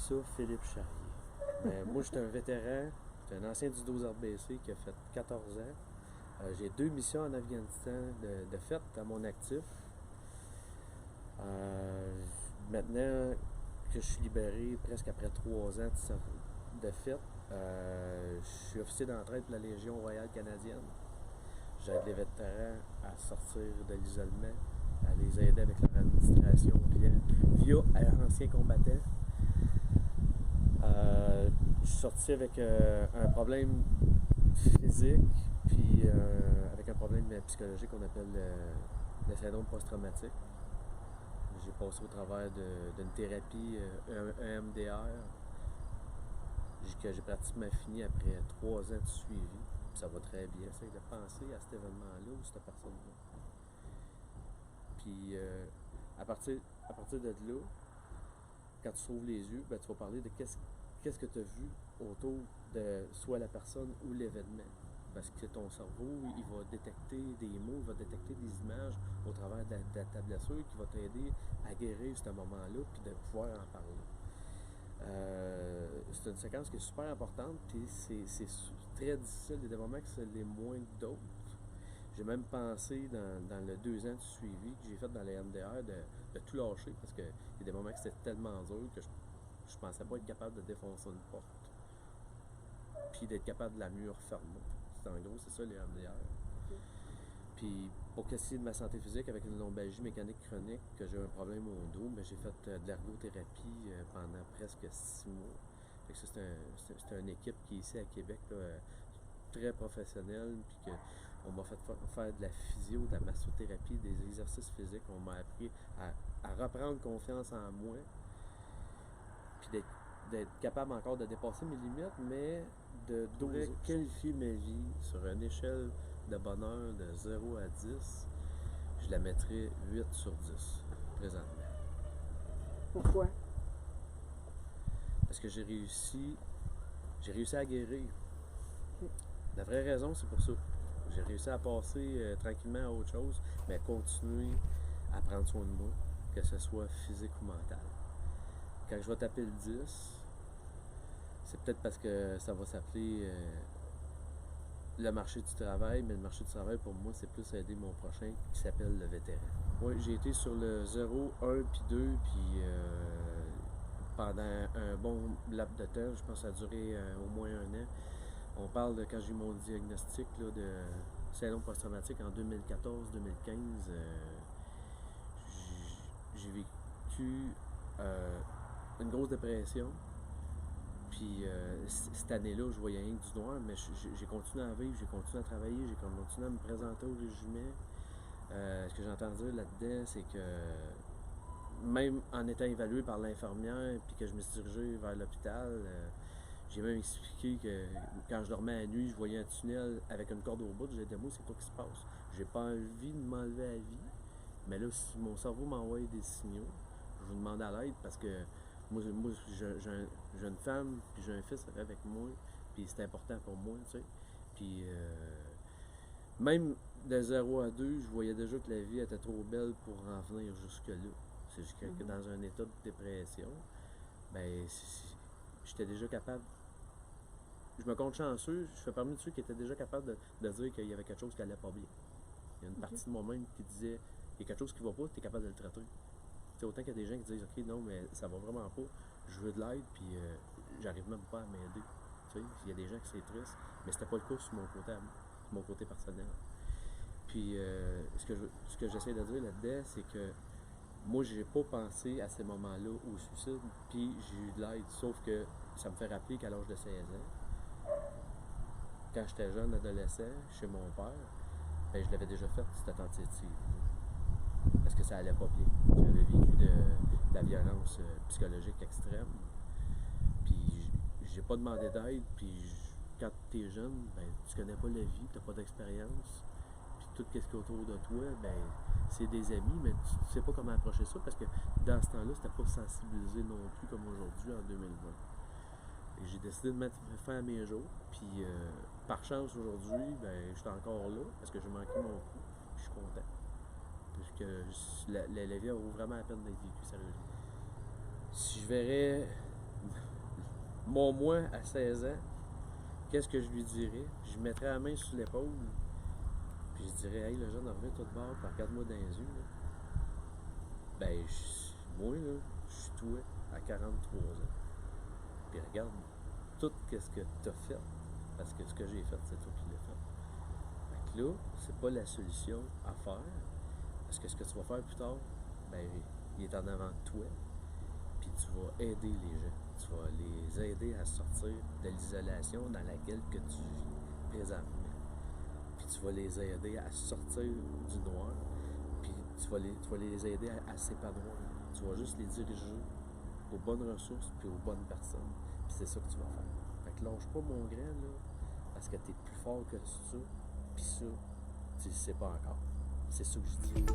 ça, Philippe Charrier. Mais moi, je suis un vétéran, je suis un ancien du 12 RBC qui a fait 14 ans. J'ai 2 missions en Afghanistan de fait à mon actif. Maintenant que je suis libéré presque après 3 ans de fait, je suis officier d'entraide pour la Légion royale canadienne. J'aide les vétérans à sortir de l'isolement, à les aider avec leur administration via anciens combattants. Je suis sorti avec un problème physique, puis avec un problème psychologique qu'on appelle le syndrome post-traumatique. J'ai passé au travers d'une thérapie EMDR que j'ai pratiquement fini après 3 ans de suivi. Puis ça va très bien. Essaye de penser à cet événement-là ou cette personne-là. Puis à partir de là, quand tu s'ouvres les yeux, ben, tu vas parler de qu'est-ce que tu as vu autour de soit la personne ou l'événement. Parce que ton cerveau, il va détecter des mots, il va détecter des images au travers de ta blessure qui va t'aider à guérir ce moment-là puis de pouvoir en parler. C'est une séquence qui est super importante puis c'est très difficile. Il y a des moments que c'est les moins que d'autres. J'ai même pensé dans le 2 ans de suivi que j'ai fait dans les MDR de tout lâcher parce qu'il y a des moments que c'était tellement dur que je pensais pas être capable de défoncer une porte puis d'être capable de la mieux refermer. En gros, c'est ça les MDR. Okay. Puis pour qu'est-ce de ma santé physique avec une lombalgie mécanique chronique, que j'ai un problème au dos, mais j'ai fait de l'ergothérapie pendant presque 6 mois. Fait que ça, c'est une équipe qui est ici à Québec, là, très professionnelle, puis qu'on m'a fait faire de la physio, de la massothérapie, des exercices physiques. On m'a appris à reprendre confiance en moi, puis d'être capable encore de dépasser mes limites, mais de qualifier ma vie sur une échelle de bonheur de 0 à 10, je la mettrais 8 sur 10 présentement. Pourquoi? Parce que j'ai réussi à guérir. Okay. La vraie raison, c'est pour ça. J'ai réussi à passer tranquillement à autre chose, mais à continuer à prendre soin de moi, que ce soit physique ou mental. Quand je vais taper le 10, c'est peut-être parce que ça va s'appeler le marché du travail, mais le marché du travail, pour moi, c'est plus aider mon prochain qui s'appelle le vétéran. Oui, j'ai été sur le 0, 1, puis 2, puis pendant un bon laps de temps, je pense que ça a duré au moins 1 an. On parle de quand j'ai eu mon diagnostic là, de syndrome post-traumatique en 2014-2015. J'ai vécu une grosse dépression. Puis cette année-là, je voyais rien que du noir, mais j'ai continué à vivre, j'ai continué à travailler, j'ai continué à me présenter au régiment. Ce que j'entends dire là-dedans, c'est que même en étant évalué par l'infirmière, puis que je me suis dirigé vers l'hôpital, j'ai même expliqué que quand je dormais la nuit, je voyais un tunnel avec une corde au bout. J'ai dit, moi, c'est quoi qui se passe? J'ai pas envie de m'enlever à la vie, mais là, si mon cerveau m'envoie des signaux, je vous demande à l'aide parce que moi j'ai une femme, puis j'ai un fils avec moi, puis c'est important pour moi, tu sais. Puis même de 0 à 2, je voyais déjà que la vie était trop belle pour en venir jusque-là. C'est juste que dans un état de dépression, ben j'étais déjà capable. Je me compte chanceux, je fais parmi de ceux qui étaient déjà capables de dire qu'il y avait quelque chose qui allait pas bien. Il y a une partie de moi-même qui disait, il y a quelque chose qui va pas, tu es capable de le traiter. C'est autant qu'il y a des gens qui disent, ok, non, mais ça va vraiment pas, je veux de l'aide, puis j'arrive même pas à m'aider. Tu sais, il y a des gens qui c'est triste, mais c'était pas le cas sur mon côté personnel. Puis ce que j'essaie de dire là-dedans, c'est que moi, j'ai pas pensé à ces moments-là au suicide, puis j'ai eu de l'aide, sauf que ça me fait rappeler qu'à l'âge de 16 ans, quand j'étais jeune, adolescent, chez mon père, ben, je l'avais déjà fait, cette tentative. Parce que ça allait pas bien. J'avais vécu de la violence psychologique extrême. Puis j'ai pas demandé d'aide. Puis quand t'es jeune, ben tu connais pas la vie, t'as pas d'expérience. Puis tout ce qui est autour de toi, ben c'est des amis, mais tu sais pas comment approcher ça parce que dans ce temps-là, c'était pas sensibilisé non plus comme aujourd'hui en 2020. Et j'ai décidé de mettre fin à mes jours. Puis par chance aujourd'hui, ben je suis encore là parce que j'ai manqué mon coup. Je suis content. Parce que la vie a vraiment la peine d'être vécue sérieusement. Si je verrais mon moi à 16 ans, qu'est-ce que je lui dirais? Je mettrais la main sur l'épaule, puis je dirais, hey, le jeune, reviens tout de bord, puis regarde-moi dans les yeux. Là. Ben, moi, là, je suis toi à 43 ans. Puis regarde tout ce que tu as fait, parce que ce que j'ai fait, c'est toi qui l'as fait. Fait que là, c'est pas la solution à faire, parce que ce que tu vas faire plus tard, ben, il est en avant de toi, puis tu vas aider les gens. Tu vas les aider à sortir de l'isolation dans laquelle que tu vis présentement. Puis tu vas les aider à sortir du noir, puis tu vas les aider à s'épanouir. Tu vas juste les diriger aux bonnes ressources puis aux bonnes personnes. Puis c'est ça que tu vas faire. Fait que lâche pas mon grand, là, parce que t'es plus fort que ça, puis ça, tu le sais pas encore. C'est ça que je dis.